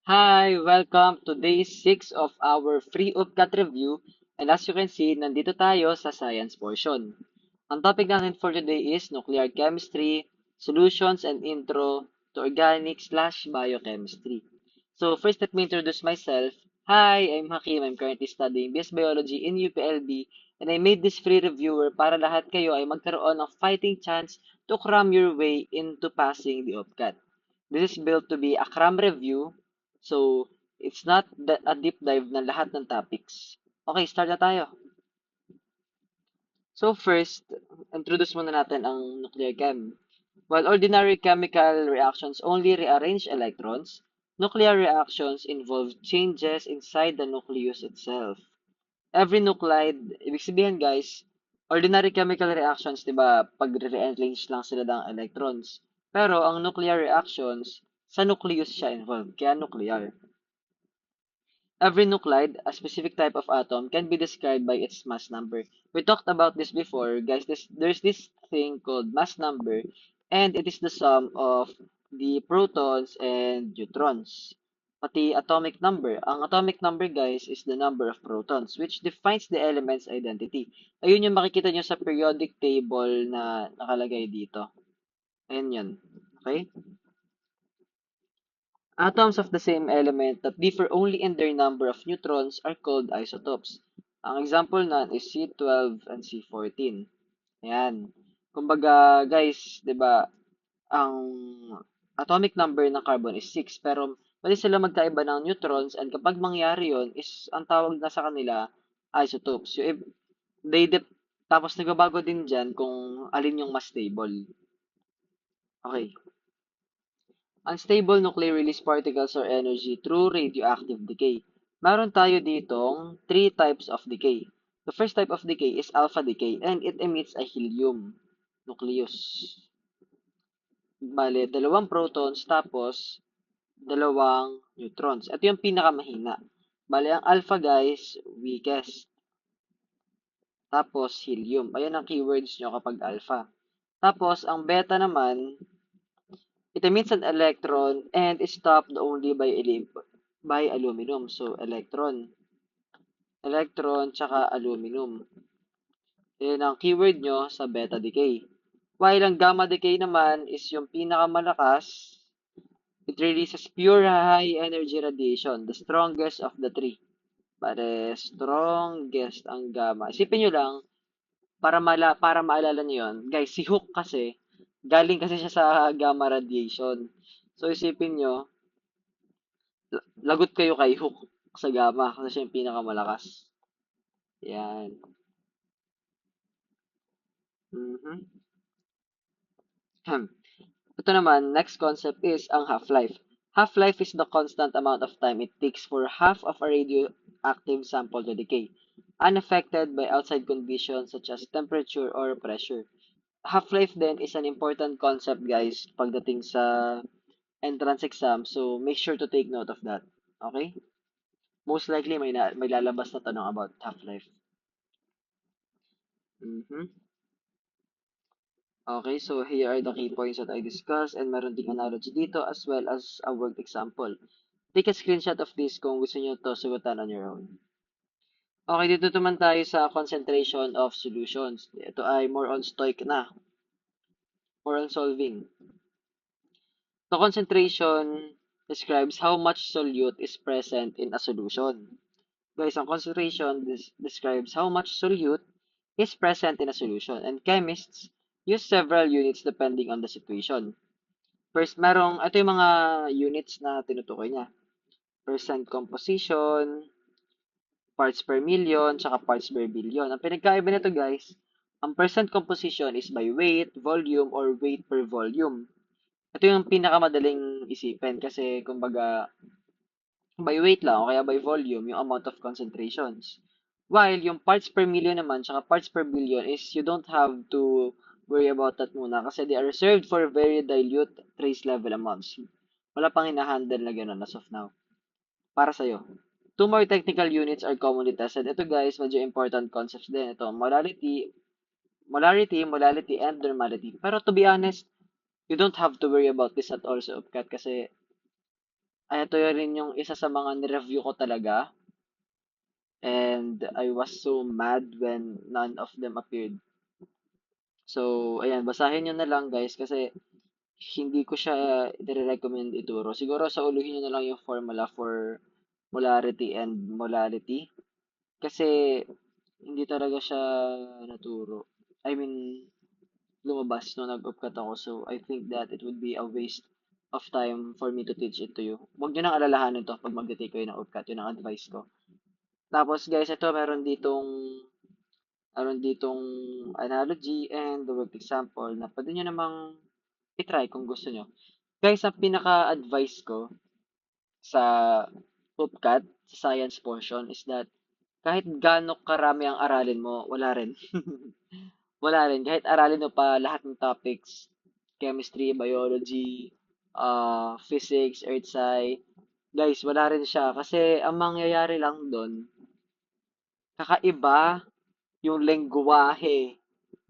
Hi! Welcome to day 6 of our free UPCAT review, and as you can see, nandito tayo sa science portion. Ang topic natin for today is nuclear chemistry, solutions and intro to organic slash biochemistry. So first, let me introduce myself. Hi, I'm Hakim. I'm currently studying BS Biology in UPLB, and I made this free reviewer para lahat kayo ay magkaroon ng fighting chance to cram your way into passing the UPCAT. This is built to be a cram review. So, it's not a deep dive ng lahat ng topics. Okay, start na tayo. So first, introduce muna natin ang nuclear chem. While ordinary chemical reactions only rearrange electrons, nuclear reactions involve changes inside the nucleus itself. Every nuclide, ibig sabihin guys, ordinary chemical reactions, di ba, pag-rearrange lang sila ng electrons. Pero ang nuclear reactions, sa nucleus siya involved, kaya nuclear. Every nuclide, a specific type of atom, can be described by its mass number. We talked about this before, guys. There's this thing called mass number, and it is the sum of the protons and neutrons. Pati atomic number. Ang atomic number, guys, is the number of protons, which defines the element's identity. Ayun yung makikita nyo sa periodic table na nakalagay dito. Ayun yun. Okay? Atoms of the same element that differ only in their number of neutrons are called isotopes. Ang example nan is C12 and C14. Ayan. Kumbaga, guys, 'di ba, ang atomic number ng carbon is 6, pero pwede sila magkaiba ng neutrons and kapag mangyari yon is ang tawag na sa kanila isotopes. So, if they dep tapos nagbabago din diyan kung alin yung mas stable. Okay. Unstable nuclear release particles or energy through radioactive decay. Meron tayo ditong three types of decay. The first type of decay is alpha decay and it emits a helium nucleus. Bale, dalawang protons tapos dalawang neutrons. Ito yung pinakamahina. Bale, ang alpha guys, weakest. Tapos helium. Ayan ang keywords nyo kapag alpha. Tapos, ang beta naman, it emits an electron and is stopped only by aluminum. So, electron, tsaka aluminum. Yan ang keyword nyo sa beta decay. While ang gamma decay naman is yung pinakamalakas, it releases pure high energy radiation, the strongest of the three. Pare, strongest ang gamma. Isipin nyo lang, para maalala nyo yun, guys, si Hook kasi, galing kasi siya sa gamma radiation. So, isipin nyo, lagot kayo kay Hook sa gamma kasi siya yung pinakamalakas. Yan. Mhm. Ito naman, next concept is ang half-life. Half-life is the constant amount of time it takes for half of a radioactive sample to decay, unaffected by outside conditions such as temperature or pressure. Half-life then is an important concept, guys, pagdating sa entrance exam, so make sure to take note of that. Okay? Most likely may lalabas na tanong about half-life. Mhm. Okay, so here are the key points that I discussed and meron ding analogy dito as well as a worked example. Take a screenshot of this kung gusto nyo to sagutan on your own. Okay, dito naman tayo sa concentration of solutions. Ito ay more on stoic na, more on solving. The concentration describes how much solute is present in a solution. Guys, ang concentration describes how much solute is present in a solution and chemists use several units depending on the situation. First, ito yung mga units na tinutukoy niya. Percent composition, parts per million, tsaka parts per billion. Ang pinagkaiba nito guys, ang percent composition is by weight, volume, or weight per volume. Ito yung pinakamadaling isipin kasi kumbaga by weight lang o kaya by volume yung amount of concentrations. While yung parts per million naman tsaka parts per billion is you don't have to worry about that muna kasi they are reserved for very dilute trace level amounts. Wala pang hinahandle na ganun as of now. Para sa'yo. Two more technical units are commonly tested. Ito guys, medyo important concepts din. Ito, molarity, and normality. Pero to be honest, you don't have to worry about this at all sa UPCAT kasi ito rin yung isa sa mga nireview ko talaga. And I was so mad when none of them appeared. So, ayan, basahin nyo na lang guys kasi hindi ko siya nire-recommend ituro. Siguro sa uluhin nyo na lang yung formula for molarity and molality. Kasi hindi talaga siya naturo. I mean, lumabas nung nag-upcut ako. So, I think that it would be a waste of time for me to teach it to you. Huwag nyo nang alalahanin to pag mag-take kayo ng upcut. Yun ang advice ko. Tapos, guys, ito meron ditong analogy and the work example na pwede nyo namang itry kung gusto nyo. Guys, ang pinaka-advice ko sa upcut, sa science portion, is that kahit gaano karami ang aralin mo, wala rin. Wala rin. Kahit aralin mo pa lahat ng topics, chemistry, biology, physics, earth sci, guys, wala rin siya. Kasi ang mangyayari lang doon, kakaiba yung lengguwahe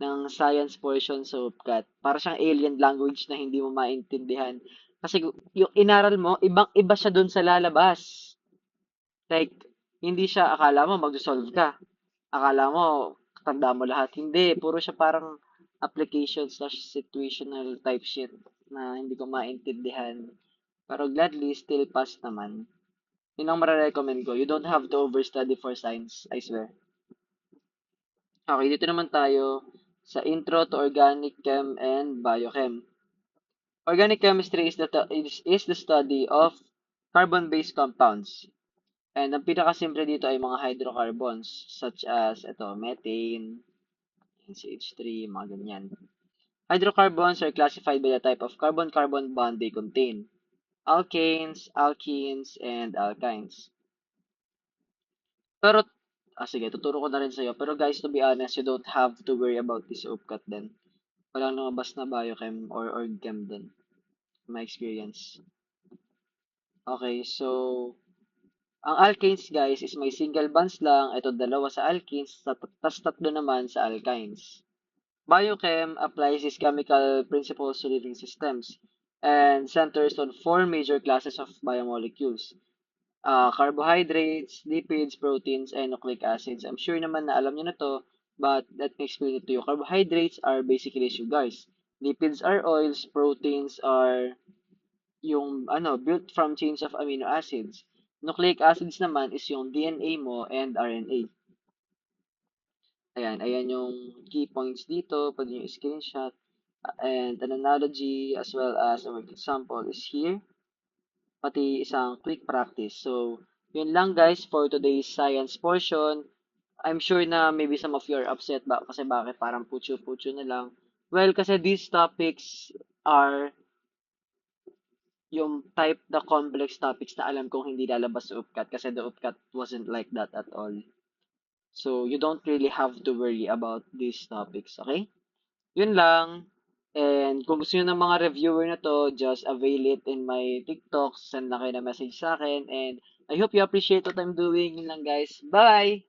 ng science portion sa UPCAT. Para siyang alien language na hindi mo maintindihan. Kasi yung inaral mo, ibang-iba siya doon sa lalabas. Like, hindi siya, akala mo mag-solve ka. Akala mo, tanda mo lahat. Hindi, puro siya parang application slash situational type shit na hindi ko maintindihan. Pero gladly, still pass naman. Yun ang mararecommend ko. You don't have to overstudy for science, I swear. Okay, dito naman tayo sa intro to organic chem and biochem. Organic chemistry is the study of carbon-based compounds. And ang pinakasimple dito ay mga hydrocarbons such as methane, CH3, mga ganyan. Hydrocarbons are classified by the type of carbon-carbon bond they contain. Alkanes, alkenes, and alkynes. Pero, sige, tuturo ko na rin sa'yo. Pero guys, to be honest, you don't have to worry about this upcut din. Walang lumabas na biochem or orgchem din. My experience. Okay, so, ang alkanes guys is may single bonds lang. Ito dalawa sa alkenes, tas tatlo naman sa alkynes. Biochem applies these chemical principles to living systems and centers on four major classes of biomolecules. Carbohydrates, lipids, proteins, and nucleic acids. I'm sure naman na alam niyo na to, but let me explain it to you. Carbohydrates are basically sugars. Lipids are oils, proteins are yung built from chains of amino acids. Nucleic acids naman is yung DNA mo and RNA. Ayan yung key points dito. Pwede nyo screenshot. And an analogy as well as a work example is here. Pati isang quick practice. So, yun lang guys for today's science portion. I'm sure na maybe some of you are upset kasi bakit parang putyo-putyo na lang. Well, kasi these topics are yung type the complex topics na alam kong hindi lalabas sa UPCAT kasi the UPCAT wasn't like that at all. So, you don't really have to worry about these topics, okay? Yun lang. And kung gusto nyo ng mga reviewer na to, just avail it in my TikTok. Send na kayo na message sa akin. And I hope you appreciate what I'm doing. Yun lang guys. Bye!